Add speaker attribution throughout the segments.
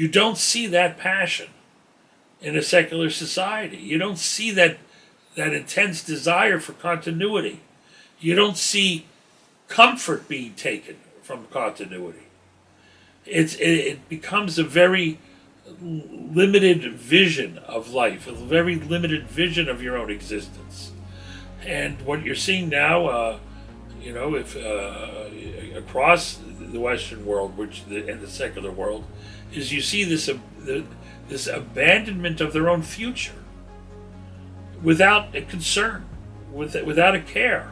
Speaker 1: You don't see that passion in a secular society. You don't see that intense desire for continuity. You don't see comfort being taken from continuity. It becomes a very limited vision of life, a very limited vision of your own existence. And what you're seeing now, if across the Western world, and the secular world, is you see this abandonment of their own future without a concern, without a care.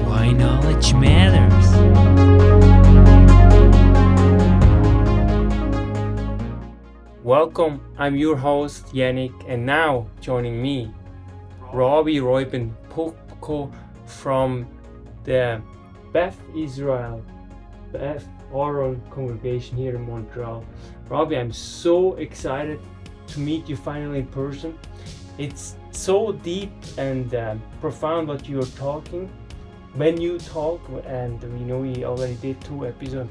Speaker 2: Why knowledge matters. Welcome, I'm your host Yannick, and now joining me, Rabbi Reuben Poupko from the Beth Zion Congregation here in Montreal. Rabbi, I'm so excited to meet you finally in person. It's so deep and profound what you are talking when you talk, and we know we already did 2 episodes.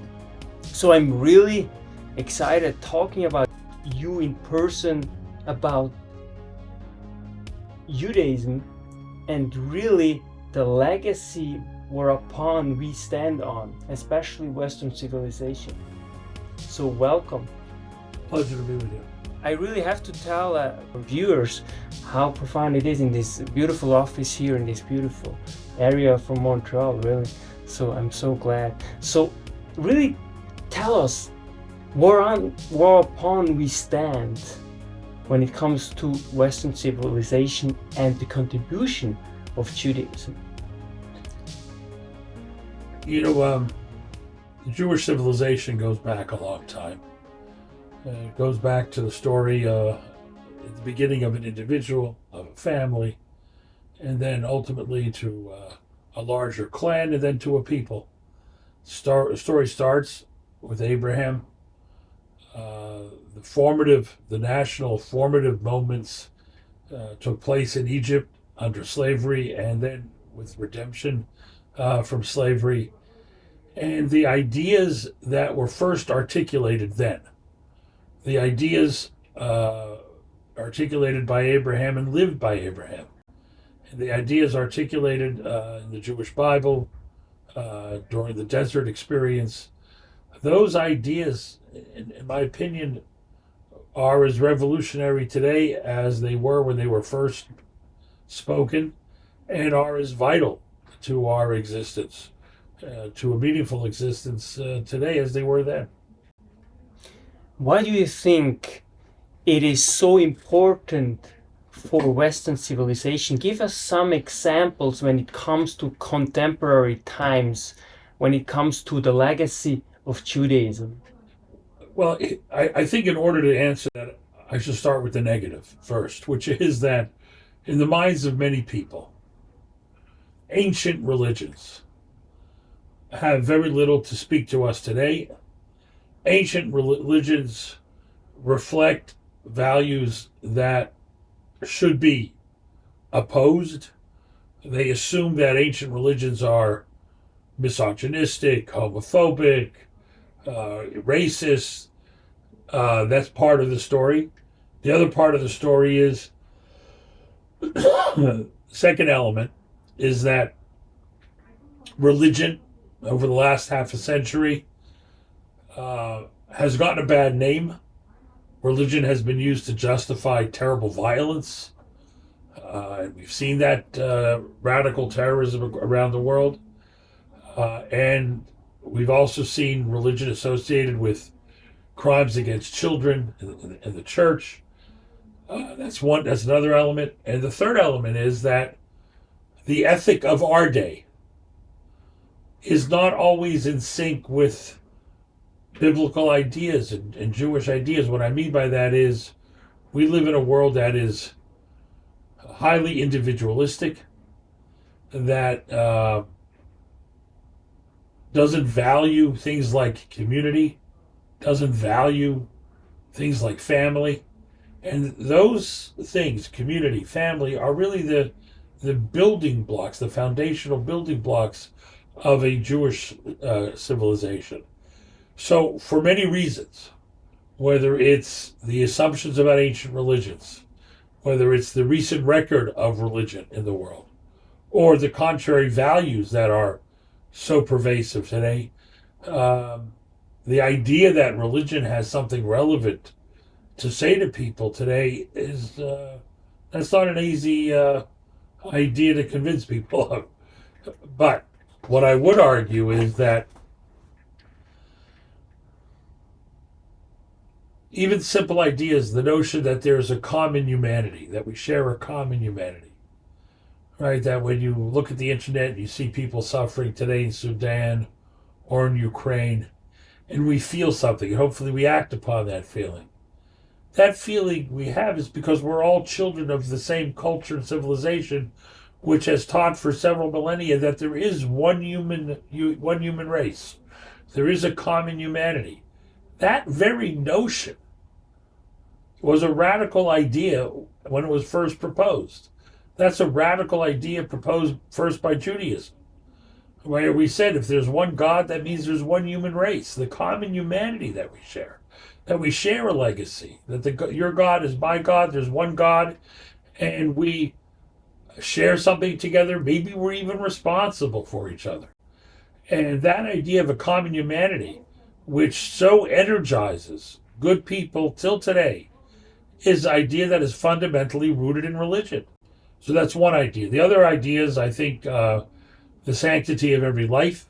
Speaker 2: So I'm really excited talking about you in person, about Judaism and really the legacy whereupon we stand on, especially Western civilization. So welcome.
Speaker 1: Pleasure to be with you.
Speaker 2: I really have to tell viewers how profound it is in this beautiful office here in this beautiful area from Montreal, really. So I'm so glad. So really tell us whereupon we stand when it comes to Western civilization and the contribution of Judaism.
Speaker 1: The Jewish civilization goes back a long time. It goes back to the story at the beginning of an individual, of a family, and then ultimately to a larger clan, and then to a people. The story starts with Abraham. The national formative moments took place in Egypt under slavery, and then with redemption from slavery. And the ideas that were first articulated then, the ideas articulated by Abraham and lived by Abraham, and the ideas articulated in the Jewish Bible during the desert experience, those ideas, in my opinion, are as revolutionary today as they were when they were first spoken, and are as vital to our existence, to a meaningful existence today as they were then.
Speaker 2: Why do you think it is so important for Western civilization? Give us some examples when it comes to contemporary times, when it comes to the legacy of Judaism.
Speaker 1: Well, I think in order to answer that, I should start with the negative first, which is that in the minds of many people, ancient religions have very little to speak to us today. Ancient religions reflect values that should be opposed. They assume that ancient religions are misogynistic, homophobic, racist. That's part of the story. The other part of the story is, the second element is that religion over the last half a century has gotten a bad name. Religion has been used to justify terrible violence. And we've seen that radical terrorism around the world. And we've also seen religion associated with crimes against children in the church. That's another element. And the third element is that the ethic of our day is not always in sync with biblical ideas and Jewish ideas. What I mean by that is we live in a world that is highly individualistic, that doesn't value things like community, doesn't value things like family. And those things, community, family, are really the building blocks, the foundational building blocks of a Jewish civilization. So for many reasons, whether it's the assumptions about ancient religions, whether it's the recent record of religion in the world, or the contrary values that are so pervasive today. The idea that religion has something relevant to say to people today is that's not an easy idea to convince people of. But what I would argue is that even simple ideas, the notion that there's a common humanity, that we share a common humanity, right? That when you look at the internet and you see people suffering today in Sudan or in Ukraine, and we feel something, and hopefully we act upon that feeling. That feeling we have is because we're all children of the same culture and civilization, which has taught for several millennia that there is one human race. There is a common humanity. That very notion was a radical idea when it was first proposed. That's a radical idea proposed first by Judaism, where we said if there's one God, that means there's one human race, the common humanity that we share a legacy, that your God is my God, there's one God, and we share something together. Maybe we're even responsible for each other. And that idea of a common humanity, which so energizes good people till today, is an idea that is fundamentally rooted in religion. So that's one idea. The other idea is, I think, the sanctity of every life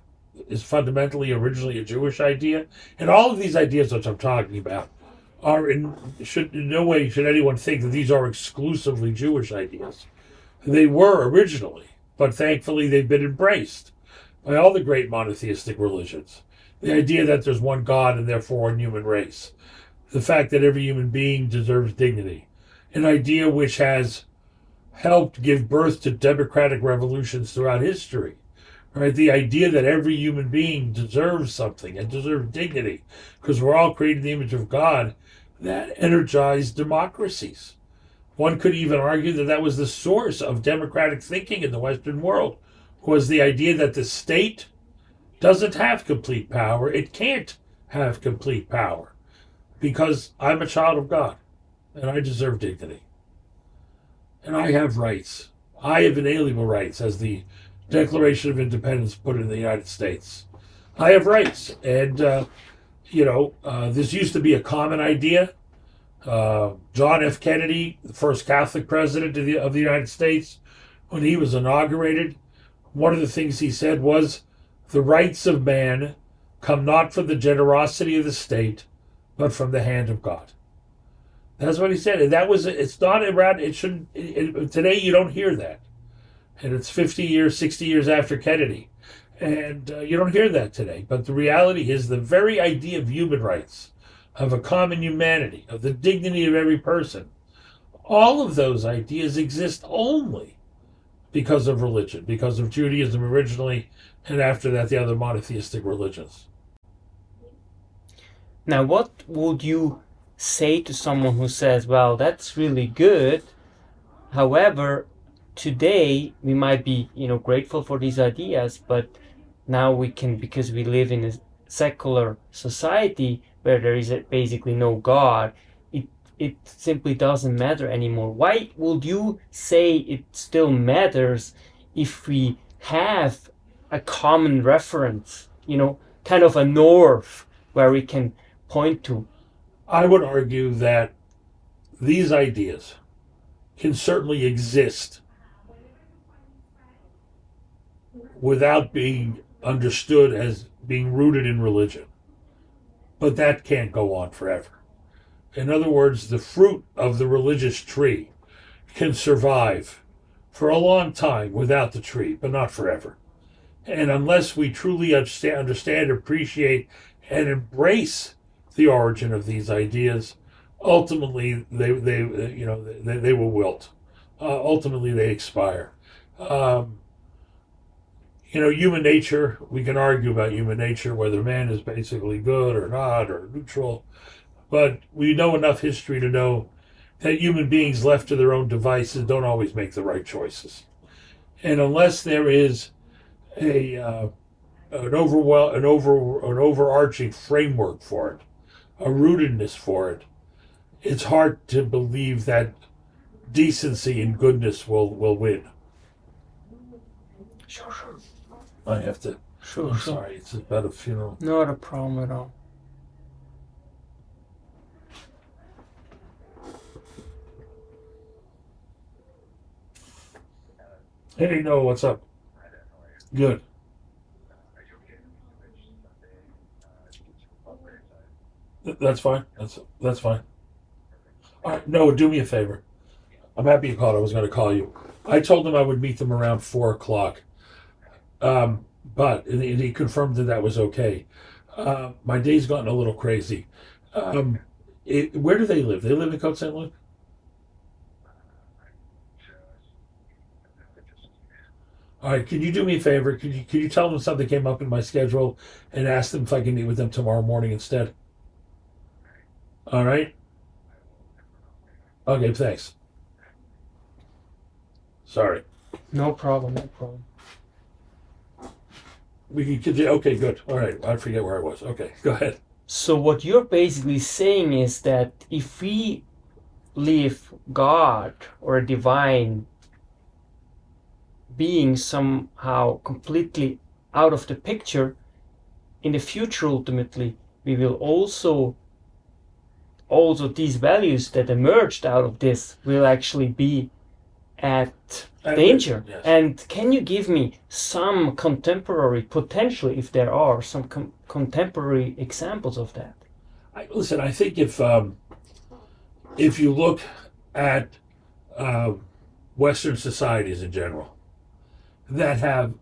Speaker 1: is fundamentally originally a Jewish idea. And all of these ideas which I'm talking about are in no way should anyone think that these are exclusively Jewish ideas. They were originally, but thankfully they've been embraced by all the great monotheistic religions. The idea that there's one God and therefore one human race. The fact that every human being deserves dignity. An idea which has helped give birth to democratic revolutions throughout history. Right? The idea that every human being deserves something and deserves dignity because we're all created in the image of God, that energized democracies. One could even argue that that was the source of democratic thinking in the Western world, was the idea that the state doesn't have complete power. It can't have complete power because I'm a child of God and I deserve dignity. And I have rights. I have inalienable rights, as the Declaration of Independence put in the United States. I have rights. And, this used to be a common idea. John F. Kennedy, the first Catholic president of the United States, when he was inaugurated, one of the things he said was, the rights of man come not from the generosity of the state, but from the hand of God. That's what he said. And it's not around, today you don't hear that. And it's 50 years, 60 years after Kennedy. And you don't hear that today. But the reality is the very idea of human rights, of a common humanity, of the dignity of every person, all of those ideas exist only because of religion, because of Judaism originally, and after that, the other monotheistic religions.
Speaker 2: Now, what would you say to someone who says, well, that's really good. However, today we might be, grateful for these ideas, but now we can, because we live in a secular society where there is basically no God, it simply doesn't matter anymore. Why would you say it still matters if we have a common reference, kind of a north where we can point to?
Speaker 1: I would argue that these ideas can certainly exist without being understood as being rooted in religion. But that can't go on forever. In other words, the fruit of the religious tree can survive for a long time without the tree, but not forever. And unless we truly understand, appreciate, and embrace the origin of these ideas, ultimately they will wilt. Ultimately they expire. Human nature, we can argue about human nature, whether man is basically good or not, or neutral. But we know enough history to know that human beings left to their own devices don't always make the right choices. And unless there is an overarching framework for it, a rootedness for it, it's hard to believe that decency and goodness will win.
Speaker 2: Sure.
Speaker 1: I have to.
Speaker 2: Sure.
Speaker 1: I'm sorry. It's about a funeral.
Speaker 2: Not a problem at all.
Speaker 1: Hey, no, what's up? Good. That's fine. That's fine. All right, no, do me a favor. I'm happy you called. I was going to call you. I told him I would meet them around 4:00. But he confirmed that was okay. My day's gotten a little crazy. Where do they live? They live in Côte Saint Luc? All right, can you do me a favor? Could you tell them something came up in my schedule and ask them if I can meet with them tomorrow morning instead? All right? Okay, thanks. Sorry.
Speaker 2: No problem.
Speaker 1: We can continue. Okay, good. All right, I forget where I was. Okay, go ahead.
Speaker 2: So what you're basically saying is that if we leave God or a divine being somehow completely out of the picture, in the future ultimately we will also these values that emerged out of this will actually be at danger.
Speaker 1: Yes.
Speaker 2: And can you give me some contemporary, potentially if there are some contemporary examples of that?
Speaker 1: Listen, I think if you look at Western societies in general that have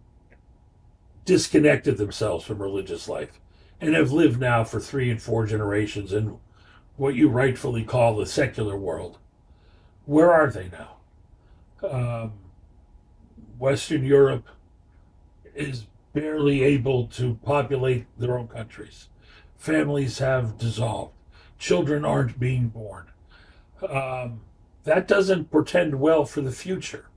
Speaker 1: disconnected themselves from religious life and have lived now for 3 and 4 generations in what you rightfully call the secular world, where are they now? Western Europe is barely able to populate their own countries. Families have dissolved. Children aren't being born. That doesn't portend well for the future.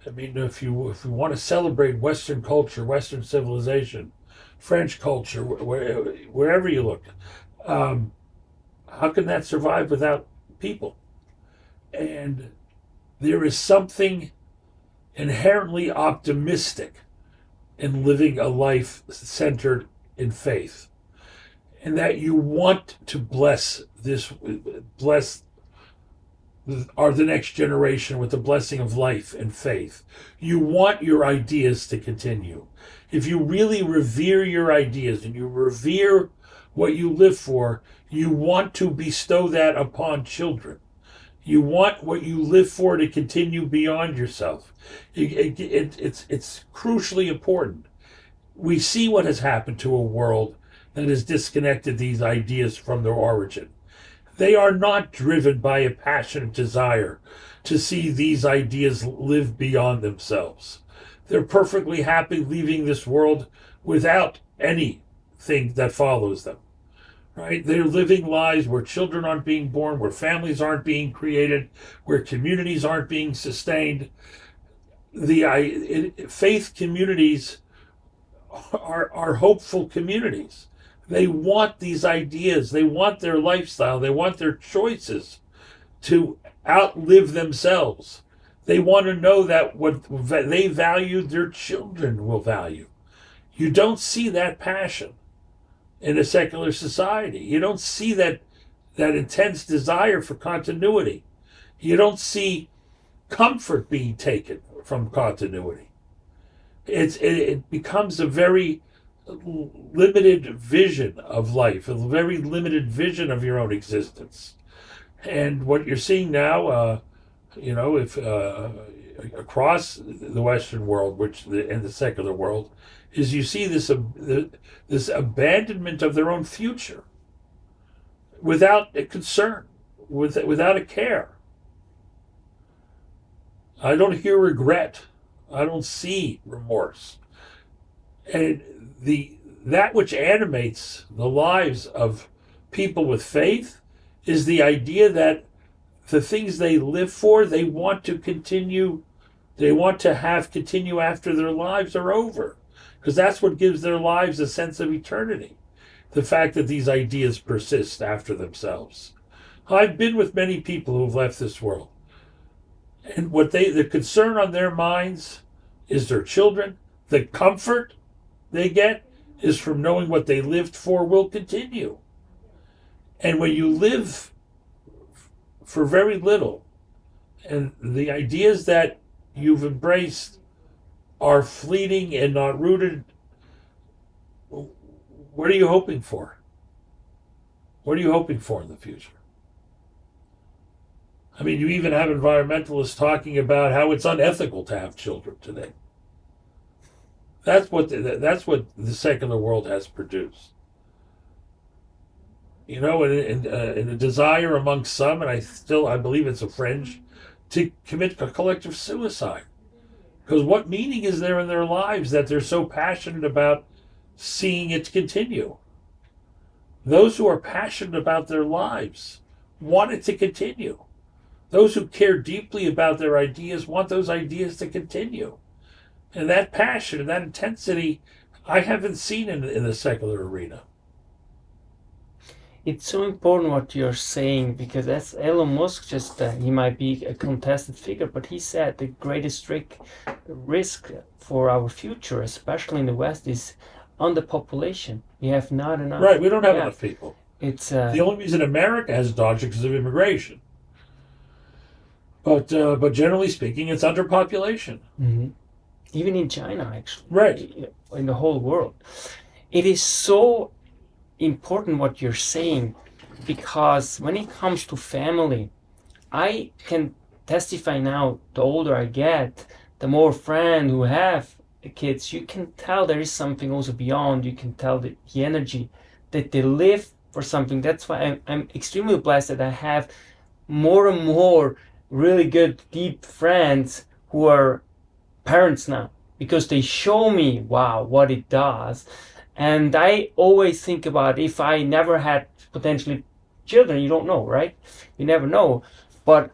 Speaker 1: I mean, if you want to celebrate Western culture, Western civilization, French culture, wherever you look, how can that survive without people? And there is something inherently optimistic in living a life centered in faith, and that you want to bless the next generation with the blessing of life and faith. You want your ideas to continue. If you really revere your ideas and you revere what you live for, you want to bestow that upon children. You want what you live for to continue beyond yourself. It's crucially important. We see what has happened to a world that has disconnected these ideas from their origin. They are not driven by a passionate desire to see these ideas live beyond themselves. They're perfectly happy leaving this world without anything that follows them. Right? They're living lives where children aren't being born, where families aren't being created, where communities aren't being sustained. Faith communities are hopeful communities. They want these ideas. They want their lifestyle. They want their choices to outlive themselves. They want to know that what they value, their children will value. You don't see that passion in a secular society. You don't see that intense desire for continuity. You don't see comfort being taken from continuity. It becomes a very limited vision of life, a very limited vision of your own existence. And what you're seeing now, if across the Western world, and the secular world, is you see this abandonment of their own future without a concern, without a care. I don't hear regret. I don't see remorse. And that which animates the lives of people with faith is the idea that the things they live for, they want to continue after their lives are over. Because that's what gives their lives a sense of eternity. the fact that these ideas persist after themselves. I've been with many people who've left this world, and the concern on their minds is their children. The comfort they get is from knowing what they lived for will continue. And when you live for very little, and the ideas that you've embraced are fleeting and not rooted, what are you hoping for? What are you hoping for in the future? I mean, you even have environmentalists talking about how it's unethical to have children today. That's what the secular world has produced. You know, and a desire amongst some, and I believe it's a fringe, to commit a collective suicide. Because what meaning is there in their lives that they're so passionate about seeing it continue? Those who are passionate about their lives want it to continue. Those who care deeply about their ideas want those ideas to continue. And that passion and that intensity, I haven't seen in the secular arena.
Speaker 2: It's so important what you're saying, because as Elon Musk he might be a contested figure, but he said the greatest risk for our future, especially in the West, is underpopulation. We have not enough.
Speaker 1: Right, we don't have enough people.
Speaker 2: It's
Speaker 1: the only reason America has dodged it because of immigration. But generally speaking, it's underpopulation.
Speaker 2: Mm-hmm. Even in China, actually.
Speaker 1: Right.
Speaker 2: In the whole world. It is so important what you're saying, because when it comes to family, I can testify now, the older I get, the more friends who have kids, you can tell there is something also beyond. You can tell the energy that they live for something. That's why I'm extremely blessed that I have more and more really good, deep friends who are parents now, because they show me, wow, what it does. And I always think about, if I never had potentially children, you don't know, right? You never know. But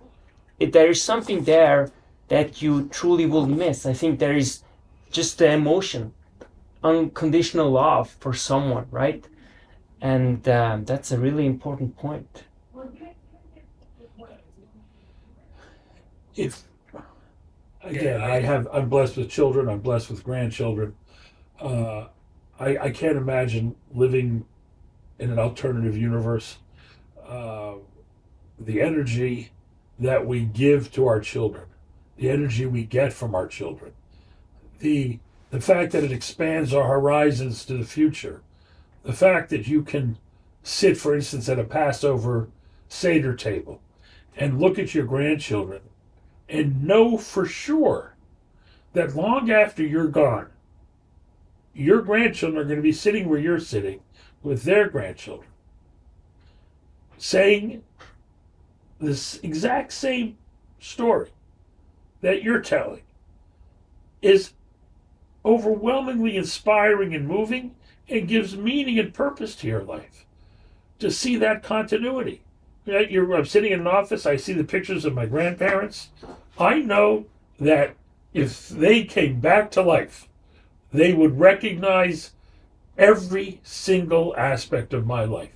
Speaker 2: if there is something there that you truly will miss. I think there is just the emotion, unconditional love for someone, right? And that's a really important point.
Speaker 1: I'm blessed with children. I'm blessed with grandchildren. I can't imagine living in an alternative universe. The energy that we give to our children, the energy we get from our children, the fact that it expands our horizons to the future, the fact that you can sit, for instance, at a Passover Seder table and look at your grandchildren and know for sure that long after you're gone, your grandchildren are going to be sitting where you're sitting with their grandchildren, saying this exact same story that you're telling, is overwhelmingly inspiring and moving, and gives meaning and purpose to your life. To see that continuity. I'm sitting in an office, I see the pictures of my grandparents. I know that if they came back to life, they would recognize every single aspect of my life.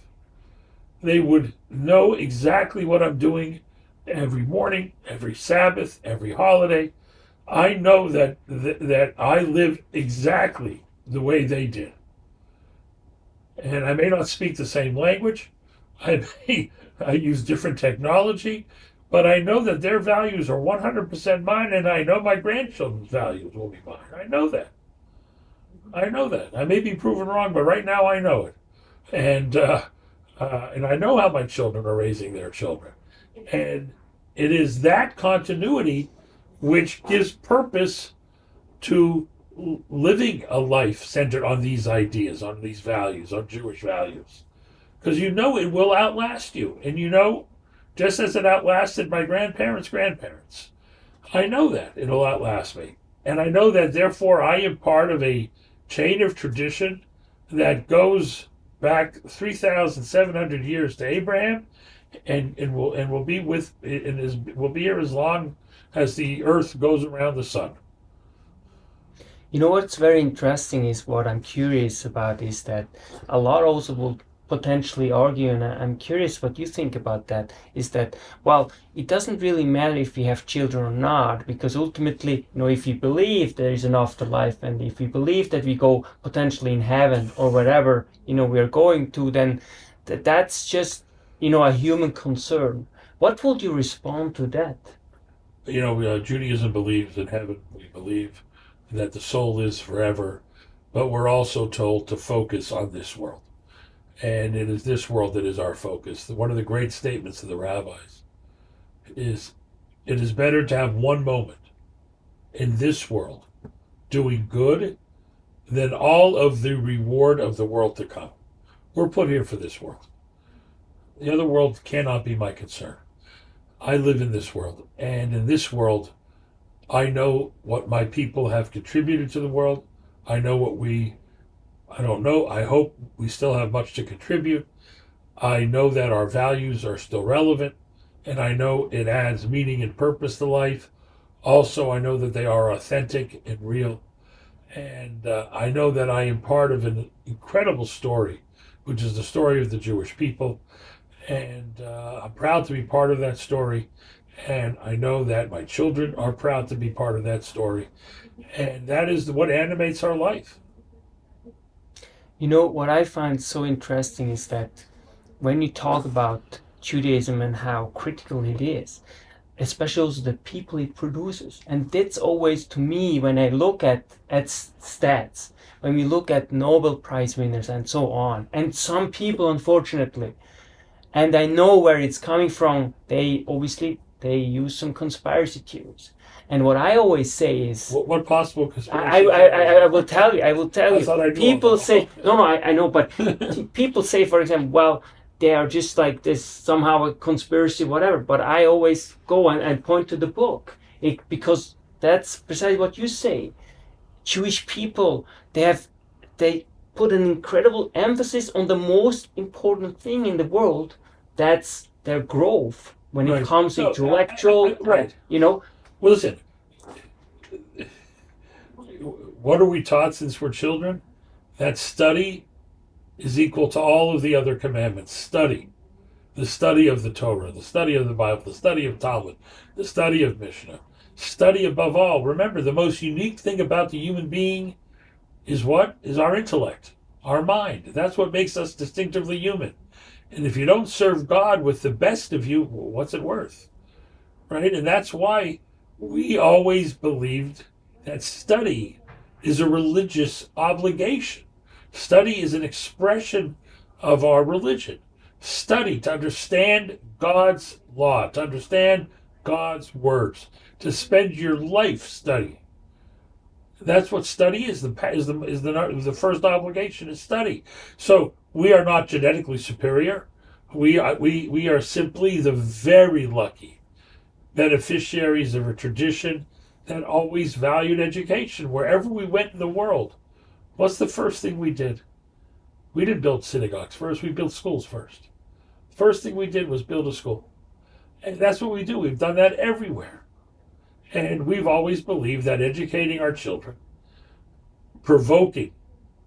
Speaker 1: They would know exactly what I'm doing every morning, every Sabbath, every holiday. I know that I live exactly the way they did. And I may not speak the same language. I use different technology, but I know that their values are 100% mine, and I know my grandchildren's values will be mine. I know that. I may be proven wrong, but right now I know it. And I know how my children are raising their children. And it is that continuity which gives purpose to living a life centered on these ideas, on these values, on Jewish values. Because you know it will outlast you. And you know, just as it outlasted my grandparents, I know that it'll outlast me. And I know that therefore I am part of a chain of tradition that goes back 3,700 years to Abraham, and will be here as long as the earth goes around the sun.
Speaker 2: You know what's very interesting is what I'm curious about is that a lot also will potentially argue, and I'm curious what you think about that, is that, well, it doesn't really matter if we have children or not, because ultimately, if we believe there is an afterlife, and if we believe that we go potentially in heaven or wherever, we are going to, then that's just, a human concern. What would you respond to that?
Speaker 1: Judaism believes in heaven. We believe that the soul is forever, but we're also told to focus on this world. And it is this world that is our focus. One of the great statements of the rabbis is, it is better to have one moment in this world doing good than all of the reward of the world to come. We're put here for this world. The other world cannot be my concern. I live in this world, and in this world, I know what my people have contributed to the world. I know I don't know. I hope we still have much to contribute. I know that our values are still relevant, and I know it adds meaning and purpose to life. Also, I know that they are authentic and real. And I know that I am part of an incredible story, which is the story of the Jewish people. And I'm proud to be part of that story. And I know that my children are proud to be part of that story. And that is what animates our life.
Speaker 2: What I find so interesting is that when you talk about Judaism and how critical it is, especially also the people it produces. And that's always, to me, when I look at stats, when we look at Nobel Prize winners and so on, and some people, unfortunately, and I know where it's coming from, they use some conspiracy theories. And what I always say is,
Speaker 1: what possible conspiracy?
Speaker 2: I will tell you. I
Speaker 1: thought I knew
Speaker 2: people say no. I know, but people say, for example, well, they are just like this, somehow a conspiracy, whatever. But I always go and point to the book, because that's precisely what you say. Jewish people, they put an incredible emphasis on the most important thing in the world. That's their growth when it comes to intellectual,
Speaker 1: right? Well, listen, what are we taught since we're children? That study is equal to all of the other commandments. Study. The study of the Torah, the study of the Bible, the study of Talmud, the study of Mishnah. Study above all. Remember, the most unique thing about the human being is what? Is our intellect, our mind. That's what makes us distinctively human. And if you don't serve God with the best of you, what's it worth? Right? And that's why we always believed that study is a religious obligation. Study is an expression of our religion. Study to understand God's law, to understand God's words, to spend your life studying. That's what study is. The first obligation is study. So we are not genetically superior. We are simply the very lucky beneficiaries of a tradition that always valued education. Wherever we went in the world, what's the first thing we did? We didn't build synagogues first. We built schools first. First thing we did was build a school. And that's what we do. We've done that everywhere. And we've always believed that educating our children, provoking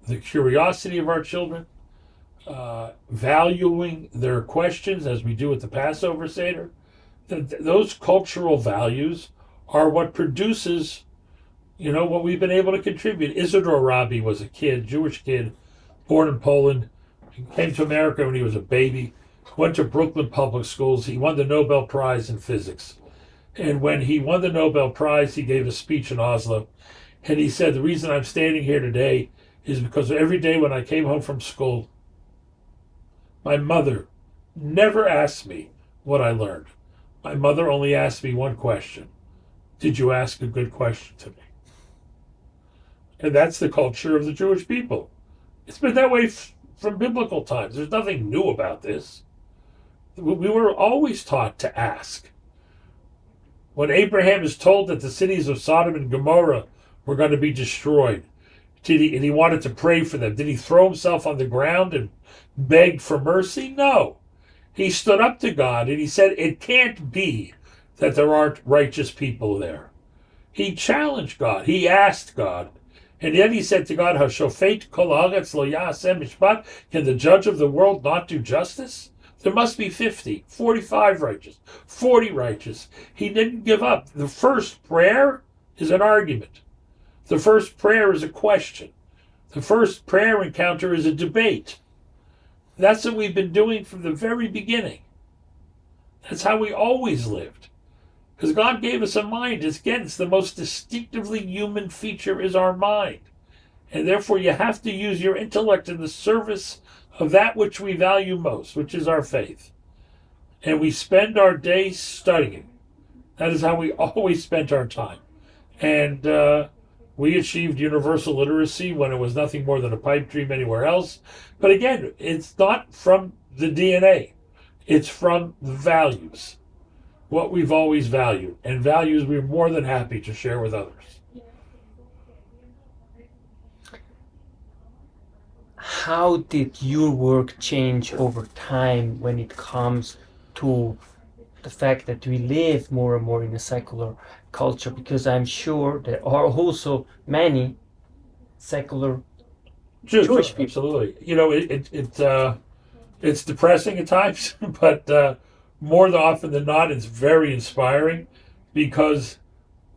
Speaker 1: the curiosity of our children, valuing their questions as we do at the Passover Seder, those cultural values are what produces, what we've been able to contribute. Isidore Rabi was a Jewish kid, born in Poland. He came to America when he was a baby, went to Brooklyn public schools. He won the Nobel Prize in physics. And when he won the Nobel Prize, he gave a speech in Oslo. And he said, the reason I'm standing here today is because every day when I came home from school, my mother never asked me what I learned. My mother only asked me one question. Did you ask a good question to me? And that's the culture of the Jewish people. It's been that way from biblical times. There's nothing new about this. We were always taught to ask. When Abraham is told that the cities of Sodom and Gomorrah were going to be destroyed, and he wanted to pray for them, did he throw himself on the ground and beg for mercy? No. He stood up to God and he said, it can't be that there aren't righteous people there. He challenged God. He asked God. And yet he said to God, Hashofet kol haaretz lo ya'aseh mishpat, can the judge of the world not do justice? There must be 50, 45 righteous, 40 righteous. He didn't give up. The first prayer is an argument. The first prayer is a question. The first prayer encounter is a debate. That's what we've been doing from the very beginning. That's how we always lived. Because God gave us a mind. It's the most distinctively human feature is our mind. And therefore you have to use your intellect in the service of that which we value most, which is our faith. And we spend our days studying. That is how we always spent our time. And we achieved universal literacy when it was nothing more than a pipe dream anywhere else. But again, it's not from the DNA. It's from the values, what we've always valued, and values we're more than happy to share with others.
Speaker 2: How did your work change over time when it comes to the fact that we live more and more in a secular culture? Because I'm sure there are also many secular Jewish people.
Speaker 1: Absolutely. You know, it's depressing at times, but more often than not, it's very inspiring because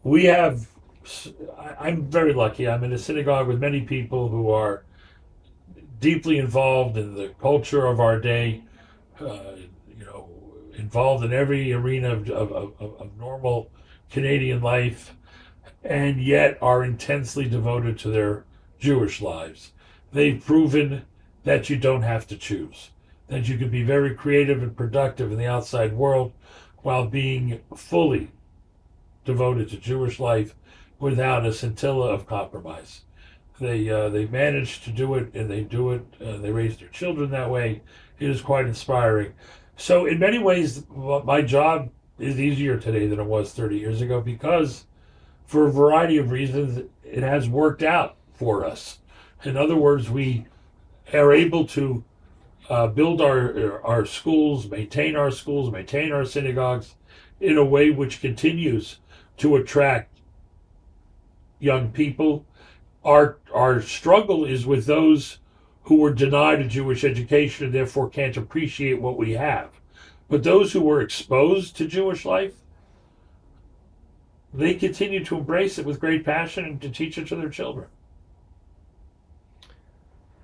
Speaker 1: I'm very lucky. I'm in a synagogue with many people who are deeply involved in the culture of our day, involved in every arena of normal Canadian life, and yet are intensely devoted to their Jewish lives. They've proven that you don't have to choose, that you can be very creative and productive in the outside world while being fully devoted to Jewish life without a scintilla of compromise. They managed to do it, and they do it. They raise their children that way. It is quite inspiring. So in many ways, my job is easier today than it was 30 years ago because for a variety of reasons, it has worked out for us. In other words, we are able to build our schools, maintain our synagogues in a way which continues to attract young people. Our struggle is with those who were denied a Jewish education and therefore can't appreciate what we have. But those who were exposed to Jewish life, they continue to embrace it with great passion and to teach it to their children.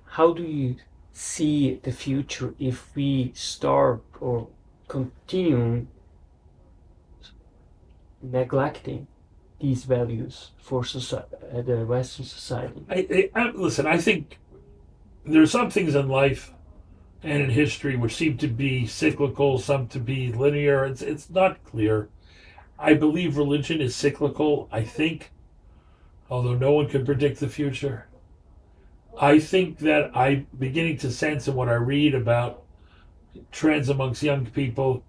Speaker 2: How do you see the future if we start or continue neglecting these values for the Western society?
Speaker 1: Listen, I think there are some things in life and in history which seem to be cyclical, some to be linear. It's not clear. I believe religion is cyclical, I think, although no one can predict the future. I think that I'm beginning to sense in what I read about trends amongst young people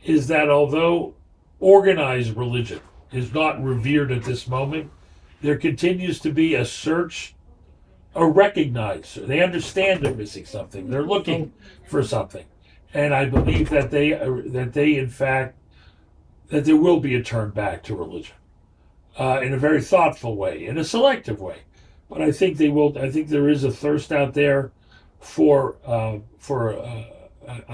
Speaker 1: is that although organized religion is not revered at this moment, there continues to be a search, a recognize. They understand they're missing something. They're looking for something. And I believe that that there will be a turn back to religion in a very thoughtful way, in a selective way. But I think they will. I think there is a thirst out there for a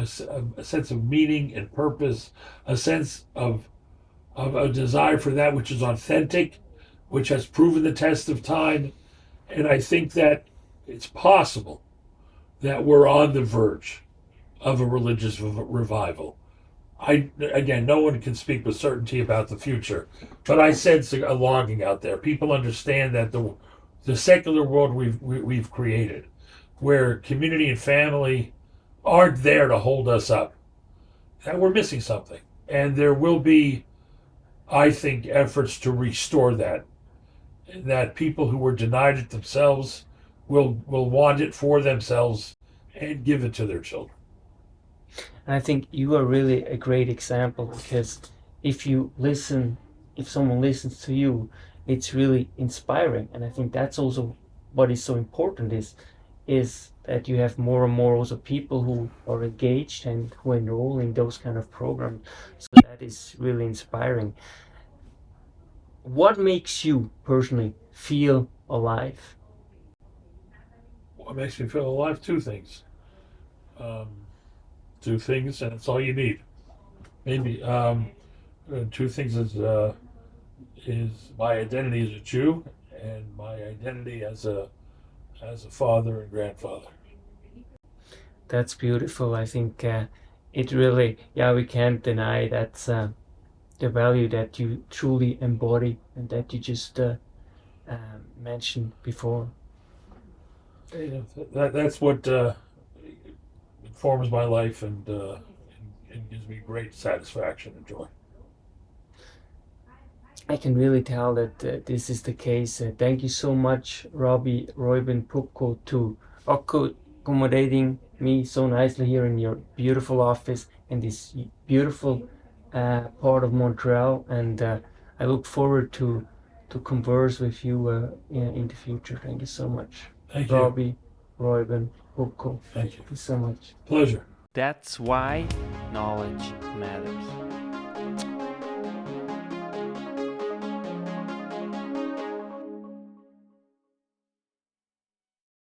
Speaker 1: sense of meaning and purpose, a sense of a desire for that which is authentic, which has proven the test of time. And I think that it's possible that we're on the verge of a religious revival. Again, no one can speak with certainty about the future, but I sense a longing out there. People understand that the secular world we've created, where community and family aren't there to hold us up, that we're missing something. And there will be, I think, efforts to restore that people who were denied it themselves will want it for themselves and give it to their children.
Speaker 2: And I think you are really a great example, because if someone listens to you, it's really inspiring. And I think that's also what is so important is that you have more and more also people who are engaged and who enroll in those kind of programs. So that is really inspiring. What makes you personally feel alive?
Speaker 1: What makes me feel alive? Two things. Two things, and it's all you need. Maybe two things is my identity as a Jew and my identity as a father and grandfather.
Speaker 2: That's beautiful. I think it really, we can't deny that's the value that you truly embody and that you just mentioned before.
Speaker 1: That's what informs my life and gives me great satisfaction and joy.
Speaker 2: I can really tell that this is the case. Thank you so much, Rabbi Reuben Poupko, to accommodating me so nicely here in your beautiful office in this beautiful part of Montreal, and I look forward to converse with you in the future. Thank you so much.
Speaker 1: Thank you.
Speaker 2: Rabbi Reuben Poupko.
Speaker 1: Thank you.
Speaker 2: Thank you so much.
Speaker 1: Pleasure.
Speaker 2: That's why knowledge matters.